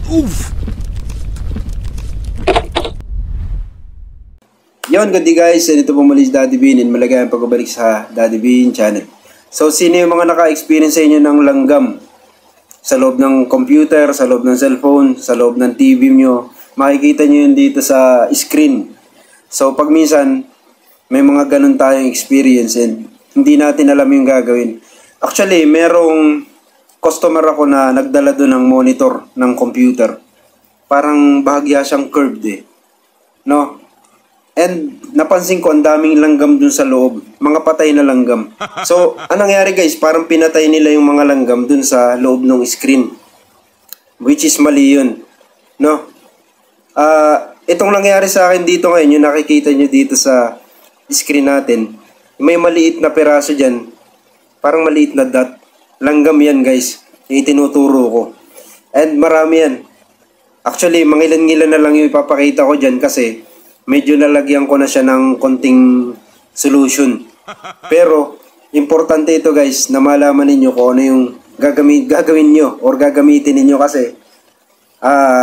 Oof! Yon, good day guys, and ito po muli si Daddy Bean and malagayang pagbabalik sa Daddy Bean channel. So, sino yung mga naka-experience sa inyo ng langgam? Sa loob ng computer, sa loob ng cellphone, sa loob ng TV nyo, makikita nyo yun dito sa screen. So, pag minsan, may mga ganun tayong experience and hindi natin alam yung gagawin. Actually, merong customer ako na nagdala doon ng monitor ng computer. Parang bahagya siyang curved eh. No? And napansin ko ang daming langgam dun sa loob. Mga patay na langgam. So, anong nangyari guys? Parang pinatay nila yung mga langgam dun sa loob ng screen. Which is mali yun. No? Itong nangyari sa akin dito ngayon, yung nakikita nyo dito sa screen natin, may maliit na peraso dyan. Parang maliit na dot. Langgam yan guys. Yung itinuturo ko. And marami yan. Actually, mangilan-ngilan na lang yung ipapakita ko dyan kasi medyo nalagyan ko na siya ng konting solution. Pero, importante ito guys, na malaman ninyo kung ano yung gagawin nyo or gagamitin ninyo kasi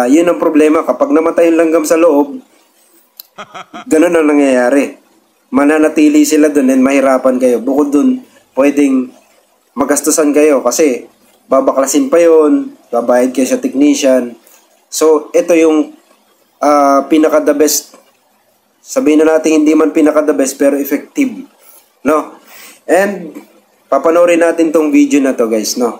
yun ang problema. Kapag namatay yung langgam sa loob, ganun ang nangyayari. Mananatili sila dun and mahirapan kayo. Bukod dun, pwedeng magastusan kayo kasi babaklasin pa yun, babayad kayo sa technician. So, ito yung pinaka-the best. Sabihin na natin hindi man pinaka-the best pero effective. No? And papanoorin natin tong video na to guys. No?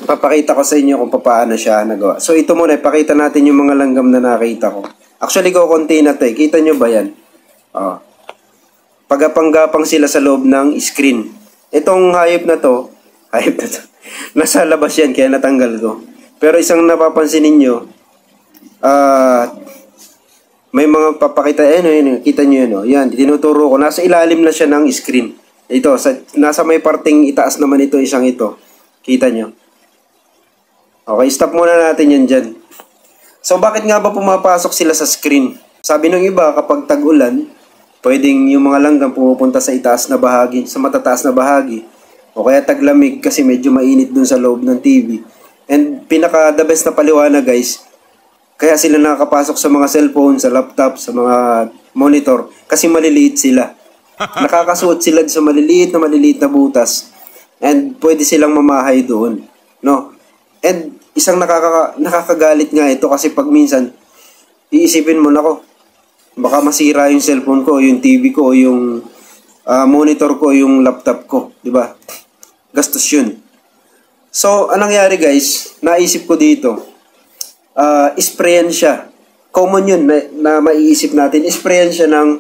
Papakita ko sa inyo kung paano siya nagawa. So ito muna, ipakita natin yung mga langgam na nakita ko. Actually, kukunti na to eh. Kita nyo ba yan? Pagapang-gapang sila sa loob ng screen. Itong hayop na to, nasa labas yan kaya natanggal ko. Pero isang napapansin ninyo, may mga papakita, kita nyo yun, yan, tinuturo ko, nasa ilalim na siya ng screen. Ito, nasa may parting itaas naman ito, isang ito. Kita nyo. Okay, stop muna natin yan dyan. So, bakit nga ba pumapasok sila sa screen? Sabi ng iba, kapag tag-ulan, pwedeng yung mga langgam pumupunta sa itaas na bahagi, sa matataas na bahagi. O kaya taglamig kasi medyo mainit dun sa loob ng TV. And pinaka-the best na paliwanag guys, kaya sila nakakapasok sa mga cellphone, sa laptop, sa mga monitor kasi maliliit sila. Nakakasuot sila sa maliliit na butas and pwede silang mamahay doon. No? And isang nakakagalit nga ito kasi pag minsan iisipin mo, nako, baka masira yung cellphone ko, yung TV ko, yung monitor ko, yung laptop ko. Diba? Gastos yun. So, anong nangyari guys? Naisip ko dito. Sprayan siya. Common yun na maiisip natin. Sprayan siya ng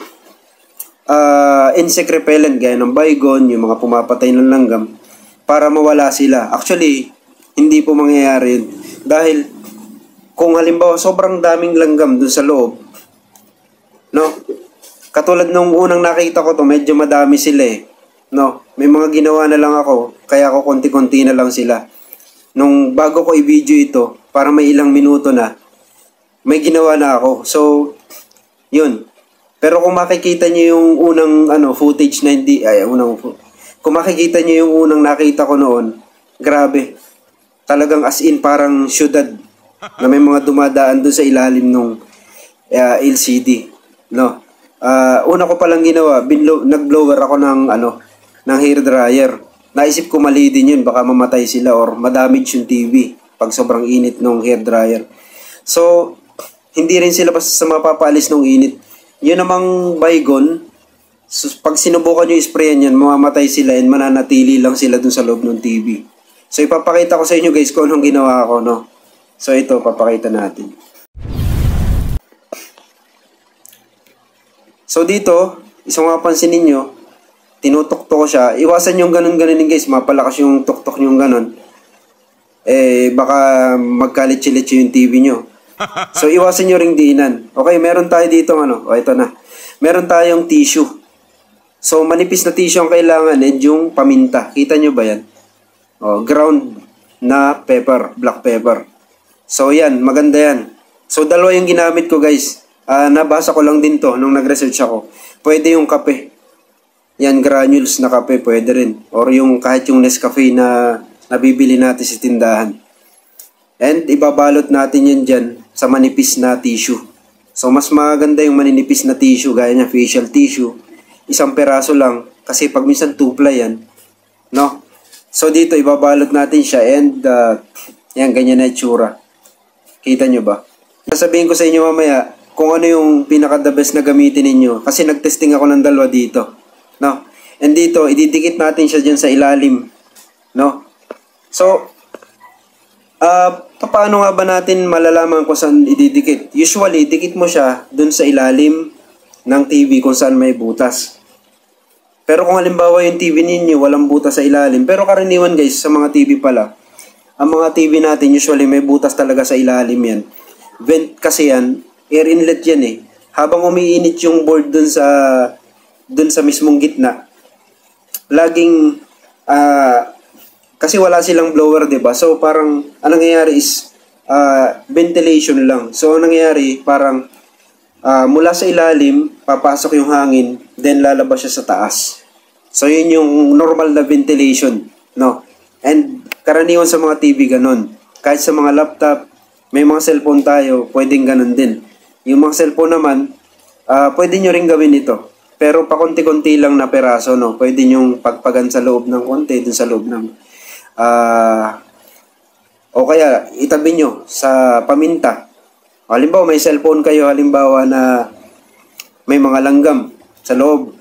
insect repellent gaya ng baygon, yung mga pumapatay ng langgam para mawala sila. Actually, hindi po mangyayari yun. Dahil kung halimbawa sobrang daming langgam dun sa loob, no? Katulad nung unang nakita ko to, medyo madami sila eh. No? May mga ginawa na lang ako, kaya ako konti-konti na lang sila. Nung bago ko i-video ito, para may ilang minuto na, may ginawa na ako. So, yun. Pero kung makikita nyo yung unang footage na hindi, kung makikita nyo yung unang nakita ko noon, grabe. Talagang as in parang syudad na may mga dumadaan doon sa ilalim ng LCD. No? Una ko palang ginawa, nag-blower ako ng hair dryer. Naisip ko mali din yun, baka mamatay sila or madamage yung TV pag sobrang init ng hair dryer. So, hindi rin sila basta mapapalis ng init. Yun namang baygon, pag sinubukan nyo sprayan yan, mamamatay sila and mananatili lang sila dun sa loob ng TV. So, ipapakita ko sa inyo guys kung anong ginawa ko, no? So, ito, papakita natin. So, dito, isang mapapansin ninyo, tinutok-tok ko siya. Iwasan yung ganun-ganunin guys. Mapalakas yung tok-tok yung ganun. Baka magkalit-litsi yung TV nyo. So, iwasan nyo ring diinan. Okay, meron tayo dito ito na. Meron tayong tissue. So, manipis na tissue ang kailangan and yung paminta. Kita nyo ba yan? Ground na pepper, black pepper. So, yan, maganda yan. So, dalawa yung ginamit ko guys. Nabasa ko lang din to nung nag-research ako. Pwede yung kape. Yan, granules na kape, pwede rin. Or yung kahit yung Nescafe na nabibili natin sa tindahan. And ibabalot natin yan dyan sa manipis na tissue. So mas maganda yung maninipis na tissue, gaya niya facial tissue. Isang peraso lang, kasi pag minsan tupla yan, no? So dito ibabalot natin siya, and yan, ganyan na itsura. Kita nyo ba? Sasabihin ko sa inyo mamaya kung ano yung pinaka-the best na gamitin ninyo, kasi nagtesting ako ng dalawa dito, no? And dito ididikit natin siya dyan sa ilalim, no? So paano nga ba natin malalaman kung saan ididikit? Usually, dikit mo siya dun sa ilalim ng TV kung saan may butas. Pero kung halimbawa yung TV ninyo walang butas sa ilalim, pero karaniwan guys, sa mga TV pala, ang mga TV natin usually may butas talaga sa ilalim yan. Vent kasi yan, air inlet yan eh. Habang umiinit yung board dun sa mismong gitna, laging kasi wala silang blower, 'di ba? So parang anong nangyayari is ventilation lang. So anong nangyayari, parang mula sa ilalim papasok yung hangin, then lalabas siya sa taas. So yun yung normal na ventilation, no? And karaniwan sa mga TV ganun. Kahit sa mga laptop, may mga cellphone tayo, pwedeng ganun din. Yung mga cellphone naman, pwede nyo rin gawin ito. Pero pakunti-kunti lang na peraso, no? Pwede nyo pagpagan sa loob ng konti, dun sa loob ng o kaya itabi nyo sa paminta. Halimbawa may cellphone kayo, halimbawa na may mga langgam sa loob,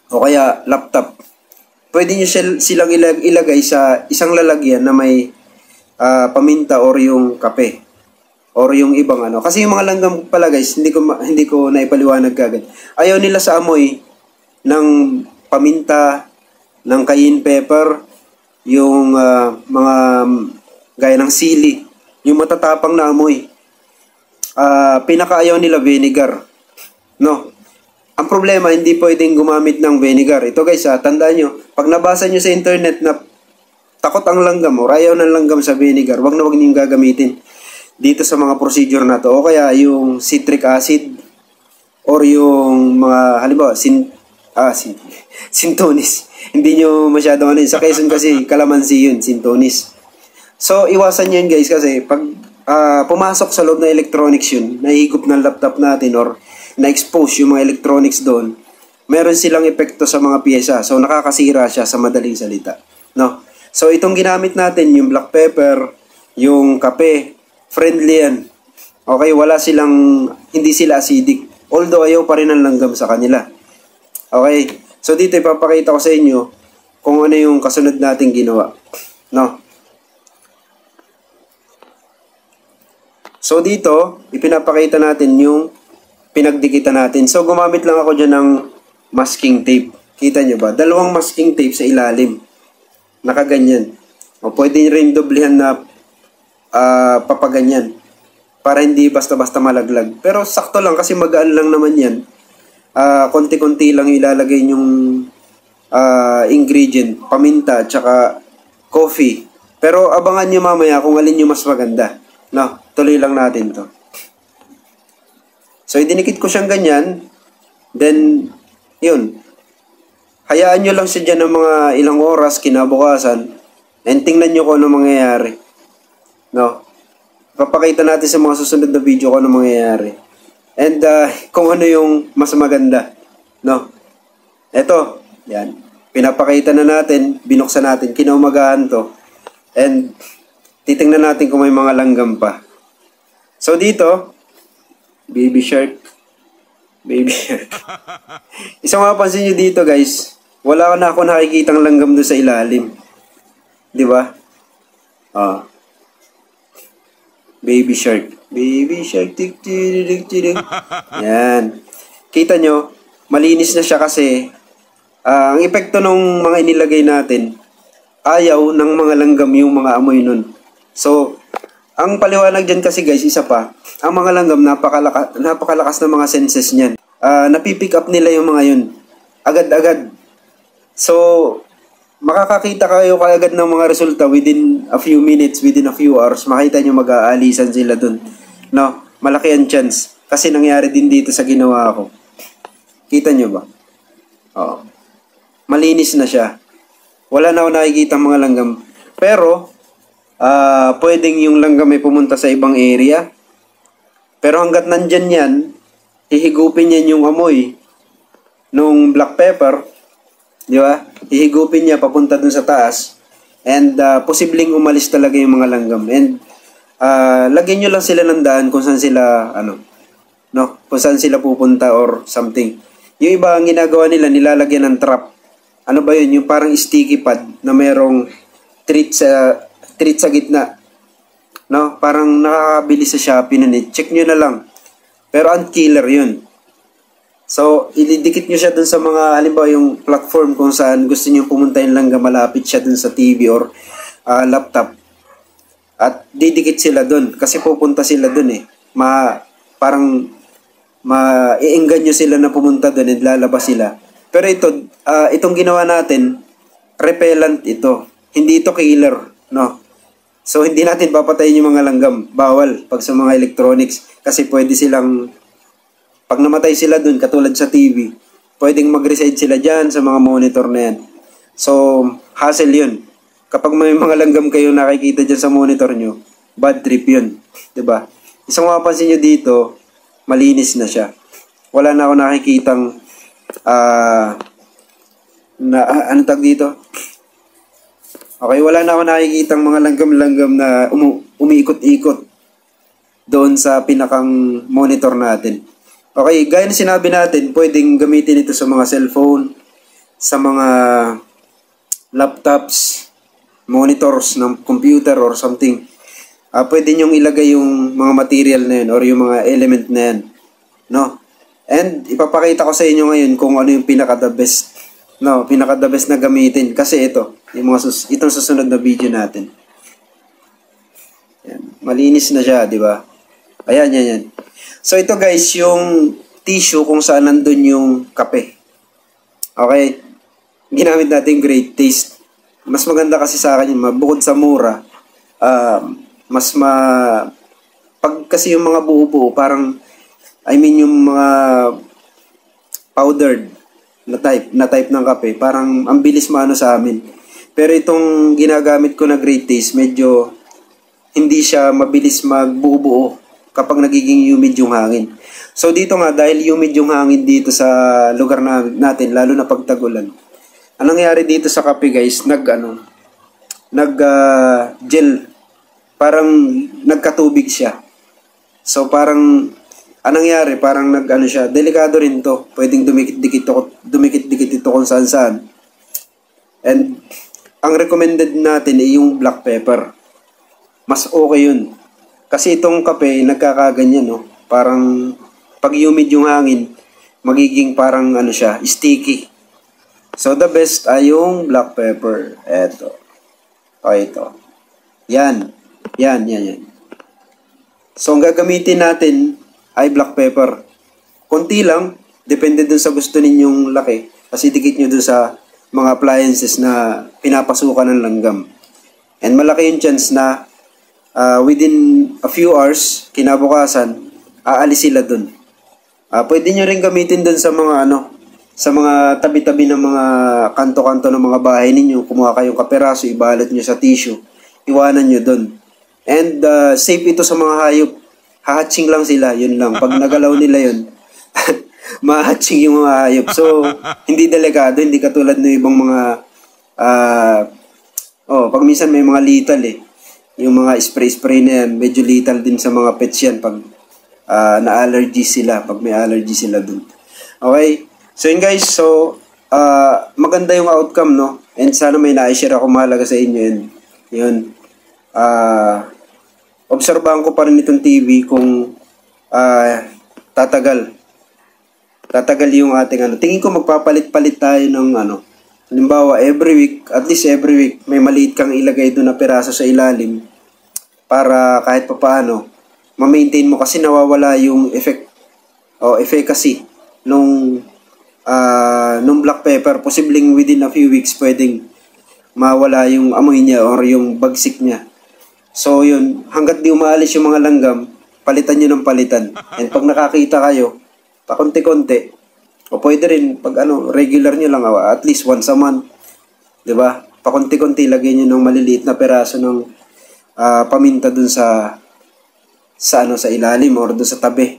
o kaya laptop, pwede nyo silang ilagay sa isang lalagyan na may paminta or yung kape or yung ibang ano. Kasi yung mga langgam pala guys, hindi ko naipaliwanag kagad. Ayaw nila sa amoy ng paminta, ng cayenne pepper, yung mga gaya ng sili, yung matatapang na amoy. Pinakaayaw nila vinegar, no? Ang problema, hindi pwedeng gumamit ng vinegar. Ito guys, tandaan nyo, pag nabasa nyo sa internet na takot ang langgam or ayaw ng langgam sa vinegar, wag nyo gagamitin dito sa mga procedure na to. O kaya yung citric acid or yung mga halimbawa sintonis. Hindi nyo masyadong ano. Sa Quezon kasi kalamansi yun, sintonis. So iwasan nyo yun guys, kasi pag pumasok sa loob ng electronics yun, nahigop ng laptop natin or na-expose yung mga electronics doon, meron silang epekto sa mga pyesa. So nakakasira siya sa madaling salita, no? So itong ginamit natin, yung black pepper, yung kape, friendly yan. Okay, hindi sila acidic. Although ayaw pa rin ang langgam sa kanila. Okay, so dito ipapakita ko sa inyo kung ano yung kasunod nating ginawa, no? So dito, ipinapakita natin yung pinagdikitan natin. So gumamit lang ako dyan ng masking tape. Kita nyo ba? Dalawang masking tape sa ilalim. Nakaganyan. O pwede rin doblihan na papaganyan. Para hindi basta-basta malaglag. Pero sakto lang kasi magaan lang naman yan. Konti-konti lang ilalagay yung ingredient, paminta, tsaka coffee. Pero abangan nyo mamaya kung alin yung mas maganda. No, tuloy lang natin to. So, idinikit ko siyang ganyan. Then, yun. Hayaan nyo lang siya dyan ng mga ilang oras, kinabukasan. And tingnan nyo kung ano mangyayari. No? Papakita natin sa mga susunod na video kung ano mangyayari. And kung ano yung mas maganda. No? Eto. Yan. Pinapakita na natin, binuksan natin, kinaumagahan to. And titingnan natin kung may mga langgam pa. So dito, baby shark. Baby shark. Isang mapapansin nyo dito guys, wala na ako nakikitang langgam doon sa ilalim. Di ba? Baby shark. Baby shark. Tik, tirik, tirik. Yan. Kita nyo, malinis na siya kasi ang epekto ng mga inilagay natin, ayaw ng mga langgam yung mga amoy nun. So, ang paliwanag dyan kasi guys, isa pa, ang mga langgam napakalakas ng mga senses niyan. Napipick up nila yung mga yun. Agad-agad. So, makakakita kayo kaagad ng mga resulta within a few minutes, within a few hours. Makita nyo mag-aalisan sila dun. No? Malaki ang chance. Kasi nangyari din dito sa ginawa ko. Kita nyo ba? Oo. Malinis na siya. Wala na ako nakikita mga langgam. Pero, pwedeng yung langgam ay pumunta sa ibang area. Pero hanggat nandyan yan, hihigupin yan yung amoy nung black pepper, di ba? Hihigupin niya papunta dun sa taas. And posibleng umalis talaga yung mga langgam. And lagyan nyo lang sila ng daan kung saan sila, kung saan sila pupunta or something. Yung iba ang ginagawa nila, nilalagyan ng trap. Ano ba yun? Yung parang sticky pad na merong treat sa gitna. No? Parang nakakabili sa Shopee nun eh. Check nyo na lang. Pero ang killer yun. So, ilidikit nyo siya dun sa mga, halimbawa yung platform kung saan gusto nyo pumunta yung langgam, malapit siya dun sa TV or laptop. At didikit sila dun kasi pupunta sila dun eh. Parang ma-i-enggan nyo sila na pumunta dun at lalabas sila. Pero itong ginawa natin, repellent ito. Hindi ito killer, no? So, hindi natin papatayin yung mga langgam. Bawal pag sa mga electronics kasi pwede silang pag namatay sila dun, katulad sa TV, pwedeng mag-reside sila dyan sa mga monitor na yan. So, hassle yun. Kapag may mga langgam kayo nakikita dyan sa monitor nyo, bad trip yun. Diba? Isang mapapansin nyo dito, malinis na siya. Wala na ako nakikitang, ano tag dito? Okay, wala na ako nakikitang mga langgam-langgam na umiikot-ikot doon sa pinakang monitor natin. Okay, gaya na sinabi natin, pwedeng gamitin ito sa mga cellphone, sa mga laptops, monitors ng computer or something. Pwede nyong ilagay yung mga material na yun or yung mga element na yan. No? And ipapakita ko sa inyo ngayon kung ano yung pinaka-the best. No, pinaka-the best na gamitin. Kasi ito, itong susunod na video natin. Yan. Malinis na siya, di ba? Ayan, yan. So ito guys, yung tissue kung saan nandun yung kape. Okay? Ginamit natin Great Taste. Mas maganda kasi sa akin yun, bukod sa mura, pag kasi yung mga buo-buo, parang, yung mga powdered na type ng kape, parang ang bilis maano sa amin. Pero itong ginagamit ko na Great Taste, medyo hindi siya mabilis magbuo-buo kapag nagiging humid yung hangin. So dito nga, dahil humid yung hangin dito sa lugar natin, lalo na pag tag-ulan, anong nangyari dito sa kape guys, gel, parang nagkatubig siya. So parang, anong nangyari, parang siya, delikado rin to, pwedeng dumikit-dikit ito kung saan-saan. And, ang recommended natin ay yung black pepper. Mas okay yun. Kasi itong kape, nagkakaganyan, no? Parang, pag humid yung hangin, magiging parang, siya, sticky. So, the best ay yung black pepper. Eto. O, ito. Yan. So, ang gagamitin natin ay black pepper. Konti lang, depende dun sa gusto ninyong laki. Kasi dikit nyo dun sa mga appliances na pinapasukan ng langgam. And malaki yung chance na within a few hours, kinabukasan, aalis sila dun. Pwede nyo rin gamitin dun sa mga sa mga tabi-tabi ng mga kanto-kanto ng mga bahay ninyo. Kumuha kayong kaperaso, ibalot nyo sa tissue, iwanan nyo dun. And safe ito sa mga hayop. Hahatching lang sila, yun lang. Pag nagalaw nila yun, mahatching yung mga hayop. So, hindi delikado, hindi katulad ng ibang mga pag minsan may mga lethal eh. Yung mga spray na yan, medyo lethal din sa mga pets yan pag na-allergy sila, pag may allergy sila dun. Okay? So yun guys, so maganda yung outcome, no? And sana may na-share ako mahalaga sa inyo yun. Obserbahan ko pa rin itong TV kung tatagal yung ating Tingin ko magpapalit-palit tayo ng halimbawa, at least every week, may maliit kang ilagay doon na peraso sa ilalim para kahit papaano, ma-maintain mo kasi nawawala yung efficacy nung black pepper. Posibleng within a few weeks, pwedeng mawala yung amoy niya or yung bagsik niya. So yun, hanggat di umaalis yung mga langgam, palitan nyo ng palitan. And pag nakakita kayo, pakunti-kunti, o pwede rin, pag regular nyo lang, at least once a month, diba? Pakunti-kunti, lagyan nyo ng maliliit na peraso ng paminta dun sa ilalim or dun sa tabi,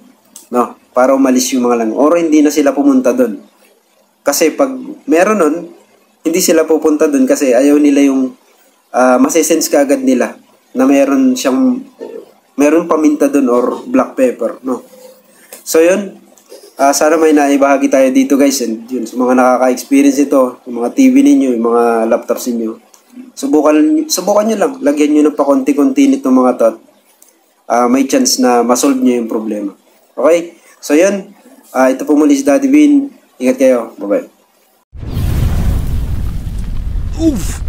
no? Para umalis yung mga langgam. Or hindi na sila pumunta dun. Kasi pag meron nun, hindi sila pupunta dun kasi ayaw nila yung masisense kaagad nila na meron paminta dun or black pepper, no? So yun, sana may naibahagi tayo dito guys, and yun, sa mga nakaka-experience ito, yung mga TV ninyo, yung mga laptops ninyo, subukan nyo lang, lagyan nyo ng pakonti-konti nitong mga to, may chance na masolve nyo yung problema. Okay? So yun, ito po muli si Daddy Bean, ingat kayo, bye bye. Oof!